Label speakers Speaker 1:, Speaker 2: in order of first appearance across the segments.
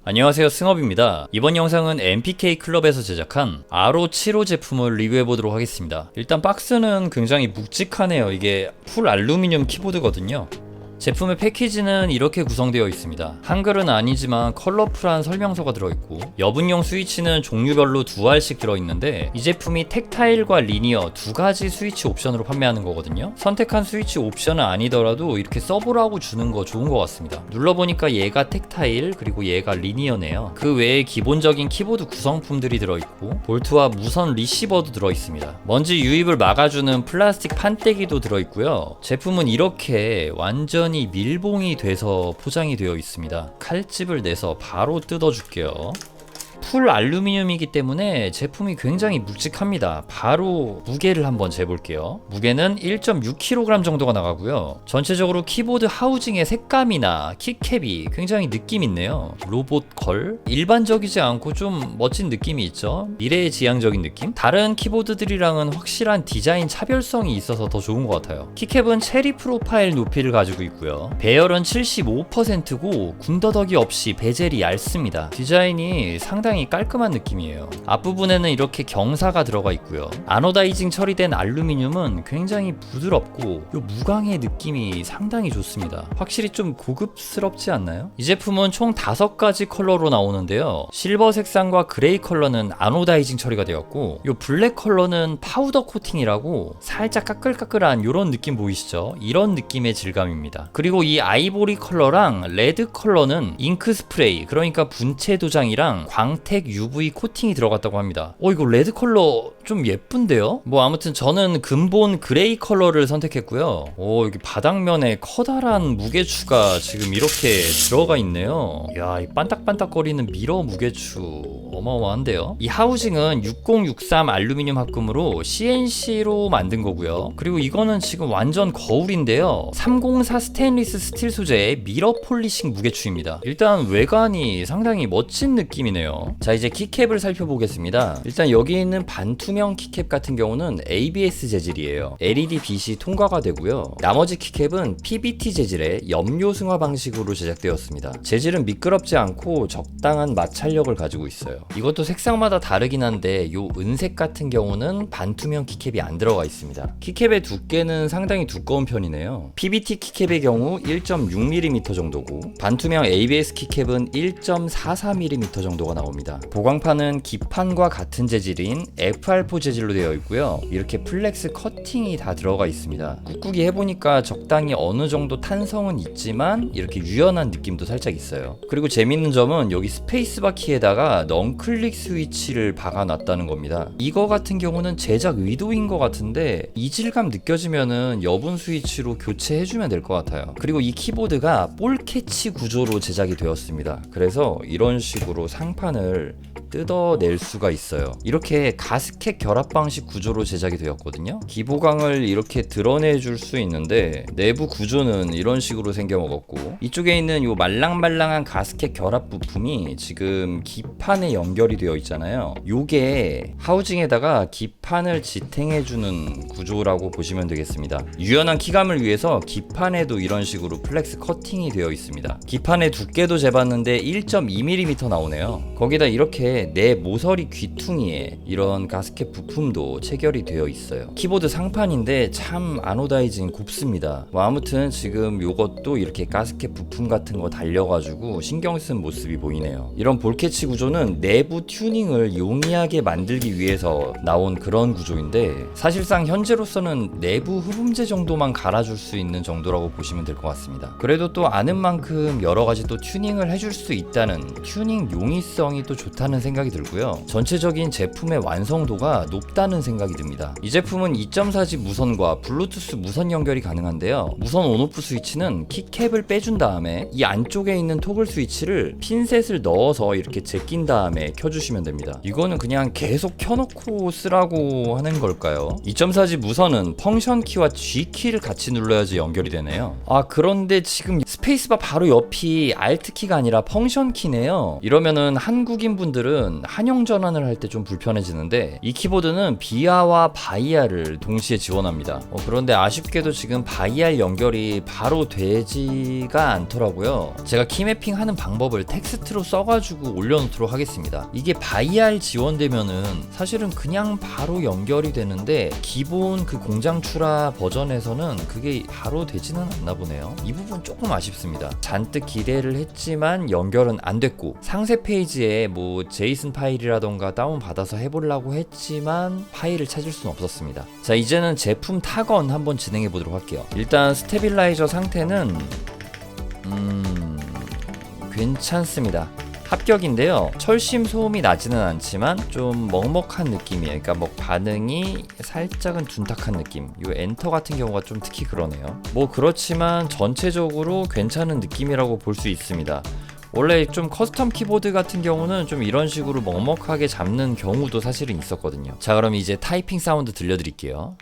Speaker 1: 안녕하세요, 승업입니다. 이번 영상은 MPK 클럽에서 제작한 RO75 제품을 리뷰해보도록 하겠습니다. 일단 박스는 굉장히 묵직하네요. 이게 풀 알루미늄 키보드거든요. 제품의 패키지는 이렇게 구성되어 있습니다. 한글은 아니지만 컬러풀한 설명서가 들어있고, 여분용 스위치는 종류별로 2알씩 들어있는데 이 제품이 텍타일과 리니어 두 가지 스위치 옵션으로 판매하는 거거든요. 선택한 스위치 옵션은 아니더라도 이렇게 써보라고 주는 거 좋은 것 같습니다. 눌러보니까 얘가 텍타일 그리고 얘가 리니어네요. 그 외에 기본적인 키보드 구성품들이 들어있고 볼트와 무선 리시버도 들어있습니다. 먼지 유입을 막아주는 플라스틱 판때기도 들어있고요. 제품은 이렇게 완전히 밀봉이 돼서 포장이 되어 있습니다. 칼집을 내서 바로 뜯어줄게요. 풀 알루미늄이기 때문에 제품이 굉장히 묵직합니다. 바로 무게를 한번 재볼게요. 무게는 1.6kg 정도가 나가고요. 전체적으로 키보드 하우징의 색감이나 키캡이 굉장히 느낌 있네요. 로봇 걸? 일반적이지 않고 좀 멋진 느낌이 있죠. 미래지향적인 느낌? 다른 키보드들이랑은 확실한 디자인 차별성이 있어서 더 좋은 것 같아요. 키캡은 체리 프로파일 높이를 가지고 있고요. 배열은 75%고 군더더기 없이 베젤이 얇습니다. 디자인이 상당히 깔끔한 느낌이에요. 앞부분에는 이렇게 경사가 들어가 있고요. 아노다이징 처리된 알루미늄은 굉장히 부드럽고 이 무광의 느낌이 상당히 좋습니다. 확실히 좀 고급스럽지 않나요? 이 제품은 총 5가지 컬러로 나오는데요. 실버 색상과 그레이 컬러는 아노다이징 처리가 되었고, 이 블랙 컬러는 파우더 코팅이라고 살짝 까끌까끌한 이런 느낌 보이시죠? 이런 느낌의 질감입니다. 그리고 이 아이보리 컬러랑 레드 컬러는 잉크 스프레이, 그러니까 분체 도장이랑 광택 UV 코팅이 들어갔다고 합니다. 이거 레드 컬러 좀 예쁜데요? 아무튼 저는 근본 그레이 컬러를 선택했고요. 여기 바닥면에 커다란 무게추가 지금 이렇게 들어가 있네요. 이야, 이 반딱반딱거리는 미러 무게추 어마어마한데요? 이 하우징은 6063 알루미늄 합금으로 CNC로 만든 거고요. 그리고 이거는 지금 완전 거울인데요. 304 스테인리스 스틸 소재의 미러 폴리싱 무게추입니다. 일단 외관이 상당히 멋진 느낌이네요. 자, 이제 키캡을 살펴보겠습니다. 일단 여기 있는 반투명 키캡 같은 경우는 ABS 재질이에요. LED 빛이 통과가 되고요. 나머지 키캡은 PBT 재질의 염료 승화 방식으로 제작되었습니다. 재질은 미끄럽지 않고 적당한 마찰력을 가지고 있어요. 이것도 색상마다 다르긴 한데 요 은색 같은 경우는 반투명 키캡이 안 들어가 있습니다. 키캡의 두께는 상당히 두꺼운 편이네요. PBT 키캡의 경우 1.6mm 정도고, 반투명 ABS 키캡은 1.44mm 정도가 나옵니다. 보광판은 기판과 같은 재질인 FR4 재질로 되어 있고요. 이렇게 플렉스 커팅이 다 들어가 있습니다. 꾹꾹이 해보니까 적당히 어느 정도 탄성은 있지만 이렇게 유연한 느낌도 살짝 있어요. 그리고 재밌는 점은 여기 스페이스바 키에다가 넌클릭 스위치를 박아놨다는 겁니다. 이거 같은 경우는 제작 의도인 것 같은데 이질감 느껴지면은 여분 스위치로 교체해주면 될 것 같아요. 그리고 이 키보드가 볼 캐치 구조로 제작이 되었습니다. 그래서 이런 식으로 상판을 뜯어낼 수가 있어요. 이렇게 가스켓 결합 방식 구조로 제작이 되었거든요. 기보강을 이렇게 드러내줄 수 있는데 내부 구조는 이런 식으로 생겨먹었고, 이쪽에 있는 이 말랑말랑한 가스켓 결합 부품이 지금 기판에 연결이 되어 있잖아요. 요게 하우징에다가 기판을 지탱해주는 구조라고 보시면 되겠습니다. 유연한 키감을 위해서 기판에도 이런 식으로 플렉스 커팅이 되어 있습니다. 기판의 두께도 재봤는데 1.2mm 나오네요. 거기다 이렇게 내 모서리 귀퉁이에 이런 가스켓 부품도 체결이 되어 있어요. 키보드 상판인데 참 아노다이징 곱습니다. 아무튼 지금 요것도 이렇게 가스켓 부품 같은 거 달려가지고 신경 쓴 모습이 보이네요. 이런 볼캐치 구조는 내부 튜닝을 용이하게 만들기 위해서 나온 그런 구조인데, 사실상 현재로서는 내부 흡음재 정도만 갈아줄 수 있는 정도라고 보시면 될 것 같습니다. 그래도 또 아는 만큼 여러 가지 또 튜닝을 해줄 수 있다는 튜닝 용이성이 또 좋다는 생각이 들고요. 전체적인 제품의 완성도가 높다는 생각이 듭니다. 이 제품은 2.4G 무선과 블루투스 무선 연결이 가능한데요. 무선 온오프 스위치는 키캡을 빼준 다음에 이 안쪽에 있는 토글 스위치를 핀셋을 넣어서 이렇게 제낀 다음에 켜주시면 됩니다. 이거는 그냥 계속 켜놓고 쓰라고 하는 걸까요? 2.4G 무선은 펑션 키와 G 키를 같이 눌러야지 연결이 되네요. 그런데 지금 스페이스바 바로 옆이 Alt 키가 아니라 펑션 키네요. 이러면은 한국인 분들은 한영 전환을 할 때 좀 불편해지는데, 이 키보드는 비아와 바이아를 동시에 지원합니다. 그런데 아쉽게도 지금 바이알 연결이 바로 되지가 않더라고요. 제가 키매핑 하는 방법을 텍스트로 써가지고 올려놓도록 하겠습니다. 이게 바이알 지원되면은 사실은 그냥 바로 연결이 되는데 기본 그 공장 출하 버전에서는 그게 바로 되지는 않나 보네요. 이 부분 조금 아쉽습니다. 잔뜩 기대를 했지만 연결은 안 됐고, 상세 페이지에 뭐 제이슨 파일이라던가 다운받아서 해보려고 했지만 파일을 찾을 수는 없었습니다. 자, 이제는 제품 타건 한번 진행해 보도록 할게요. 일단 스테빌라이저 상태는 괜찮습니다. 합격인데요. 철심 소음이 나지는 않지만 좀 먹먹한 느낌이에요. 그러니까 뭐 반응이 살짝은 둔탁한 느낌. 이 엔터 같은 경우가 좀 특히 그러네요. 뭐 그렇지만 전체적으로 괜찮은 느낌이라고 볼 수 있습니다. 원래 좀 커스텀 키보드 같은 경우는 좀 이런 식으로 먹먹하게 잡는 경우도 사실은 있었거든요. 자, 그럼 이제 타이핑 사운드 들려드릴게요.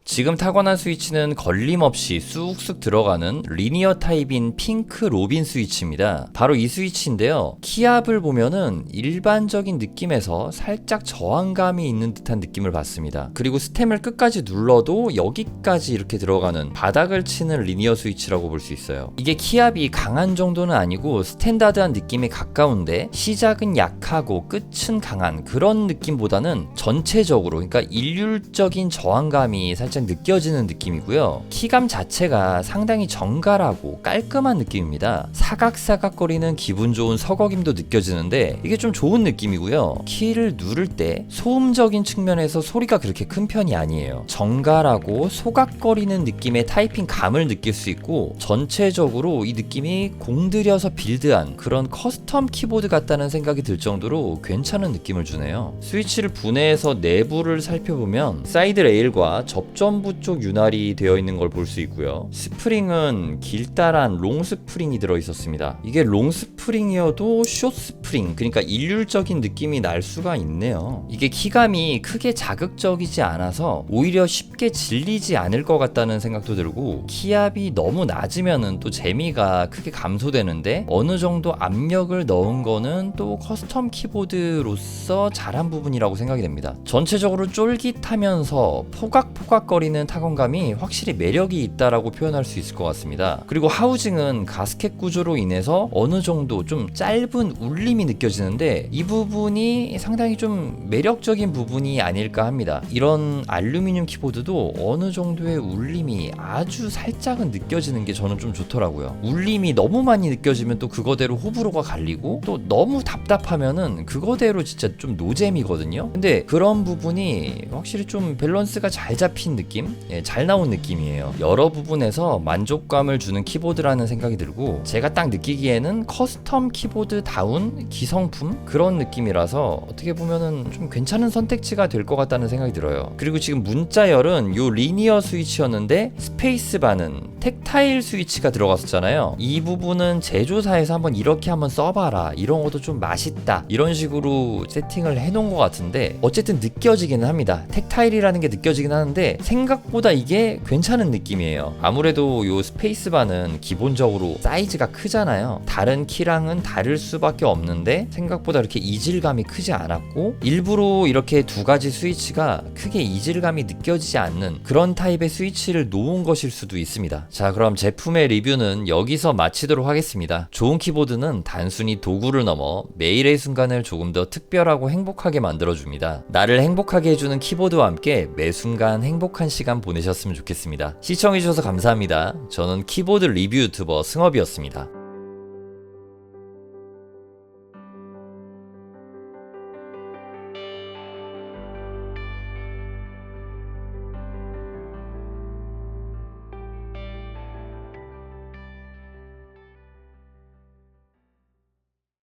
Speaker 1: 지금 타건한 스위치는 걸림없이 쑥쑥 들어가는 리니어 타입인 핑크 로빈 스위치입니다. 바로 이 스위치인데요. 키압을 보면은 일반적인 느낌에서 살짝 저항감이 있는 듯한 느낌을 받습니다. 그리고 스템을 끝까지 눌러도 여기까지 이렇게 들어가는 바닥을 치는 리니어 스위치라고 볼 수 있어요. 이게 키압이 강한 정도는 아니고 스탠다드한 느낌에 가까운데 시작은 약하고 끝은 강한 그런 느낌보다는 전체적으로, 그러니까 일률적인 저항감이 살짝 느껴지는 느낌이고요. 키감 자체가 상당히 정갈하고 깔끔한 느낌입니다. 사각사각거리는 기분 좋은 서거김도 느껴지는데 이게 좀 좋은 느낌이고요. 키를 누를 때 소음적인 측면에서 소리가 그렇게 큰 편이 아니에요. 정갈하고 소각거리는 느낌의 타이핑 감을 느낄 수 있고, 전체적으로 이 느낌이 공들여서 빌드한 그런 커스텀 키보드 같다는 생각이 들 정도로 괜찮은 느낌을 주네요. 스위치를 분해해서 내부를 살펴보면 사이드 레일과 접점부 쪽 윤활이 되어 있는 걸 볼 수 있고요. 스프링은 길다란 롱 스프링이 들어 있었습니다. 이게 롱 스프링이어도 숏 스프링, 그러니까 일률적인 느낌이 날 수가 있네요. 이게 키감이 크게 자극적이지 않아서 오히려 쉽게 질리지 않을 것 같다는 생각도 들고, 키압이 너무 낮으면은 또 재미가 크게 감소되는데 어느 정도 압력을 넣은 거는 또 커스텀 키보드로서 잘한 부분이라고 생각이 됩니다. 전체적으로 쫄깃하면서 포각포각거리는 타건감이 확실히 매력이 있다라고 표현할 수 있을 것 같습니다. 그리고 하우징은 가스켓 구조로 인해서 어느 정도 좀 짧은 울림이 느껴지는데 이 부분이 상당히 좀 매력적인 부분이 아닐까 합니다. 이런 알루미늄 키보드도 어느 정도의 울림이 아주 살짝은 느껴지는 게 저는 좀 좋더라고요. 울림이 너무 많이 느껴지면 또 그거대로 호불호가 갈리고, 또 너무 답답하면은 그거대로 진짜 좀 노잼이거든요. 근데 그런 부분이 확실히 좀 밸런스가 잘 잡힌 느낌? 잘 나온 느낌이에요. 여러 부분에서 만족감을 주는 키보드라는 생각이 들고, 제가 딱 느끼기에는 커스텀 키보드다운 기성품 그런 느낌이라서 어떻게 보면은 좀 괜찮은 선택지가 될 것 같다는 생각이 들어요. 그리고 지금 문자열은 요 리니어 스위치였는데 스페이스바는 텍타일 스위치가 들어갔었잖아요. 이 부분은 제조사에서 한번 써봐라, 이런 것도 좀 맛있다, 이런 식으로 세팅을 해놓은 것 같은데 어쨌든 느껴지기는 합니다. 텍타일이라는 게 느껴지긴 하는데 생각보다 이게 괜찮은 느낌이에요. 아무래도 요 스페이스바는 기본적으로 사이즈가 크잖아요. 다른 키랑은 다를 수밖에 없는데 생각보다 이렇게 이질감이 크지 않았고, 일부러 이렇게 두 가지 스위치가 크게 이질감이 느껴지지 않는 그런 타입의 스위치를 놓은 것일 수도 있습니다. 자, 그럼 제품의 리뷰는 여기서 마치도록 하겠습니다. 좋은 키보드는 단순히 도구를 넘어 매일의 순간을 조금 더 특별하고 행복하게 만들어줍니다. 나를 행복하게 해주는 키보드와 함께 매 순간 행복한 시간 보내셨으면 좋겠습니다. 시청해주셔서 감사합니다. 저는 키보드 리뷰 유튜버 승업이었습니다.